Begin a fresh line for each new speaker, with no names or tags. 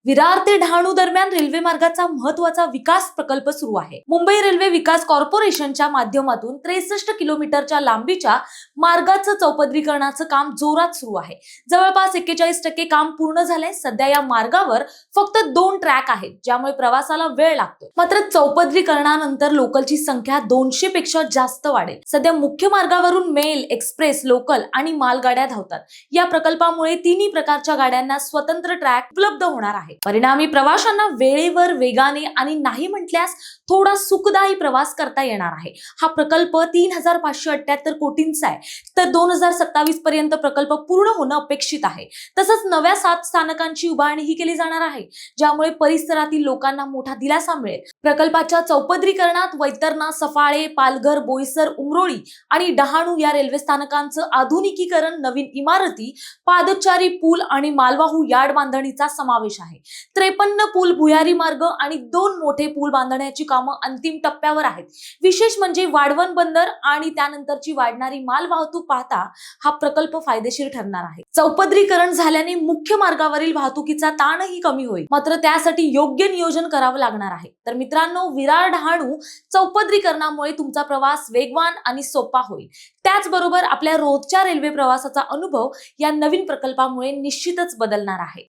विरार ते डहाणू दरम्यान रेल्वे मार्गाचा महत्त्वाचा विकास प्रकल्प सुरू आहे। मुंबई रेल्वे विकास कॉर्पोरेशनच्या माध्यमातून 63 किलोमीटरच्या लांबीच्या मार्गाचं चौपदरीकरणाचं काम जोरात सुरू आहे। जवळपास 41% काम पूर्ण झाले। सध्या या मार्गावर फक्त 2 ट्रॅक आहेत, ज्यामुळे प्रवासाला वेळ लागतो। मात्र चौपदरीकरणानंतर लोकलची संख्या 200 पेक्षा जास्त वाढेल। सध्या मुख्य मार्गावरून मेल, एक्सप्रेस, लोकल आणि मालगाड्या धावतात। या प्रकल्पामुळे तिन्ही प्रकारच्या गाड्यांना स्वतंत्र ट्रॅक उपलब्ध होणार आहे। परिणामी प्रवाशांना वेळेवर, वेगाने आणि नाही म्हटल्यास थोडा सुखदायी प्रवास करता येणार आहे। हा प्रकल्प 3578 कोटींचा आहे, तर 2027 पर्यंत प्रकल्प पूर्ण होणं अपेक्षित आहे। तसंच नव्या 7 स्थानकांची उभारणीही केली जाणार आहे, ज्यामुळे परिसरातील लोकांना मोठा दिलासा मिळेल। प्रकल्पाच्या चौपदरीकरणात वैतरणा, सफाळे, पालघर, बोईसर, उमरोळी आणि डहाणू या रेल्वे स्थानकांचं आधुनिकीकरण, नवीन इमारती, पादचारी पूल आणि मालवाहू यार्ड बांधणीचा समावेश आहे। 53 पूल, भुयारी मार्ग आणि 2 मोठे पूल बांधण्याची कामं अंतिम टप्प्यावर आहेत। विशेष म्हणजे वाढवण बंदर आणि त्यानंतरची वाढणारी माल वाहतूक पाहता हा प्रकल्प फायदेशीर ठरणार आहे। चौपदरीकरण झाल्याने मुख्य मार्गावरील वाहतुकीचा ताणही कमी होईल, मात्र त्यासाठी योग्य नियोजन करावं लागणार आहे। तर मित्रांनो, विरार डहाणू चौपदरीकरणामुळे तुमचा प्रवास वेगवान आणि सोपा होईल। त्याचबरोबर आपल्या रोजच्या रेल्वे प्रवासाचा अनुभव या नवीन प्रकल्पामुळे निश्चितच बदलणार आहे।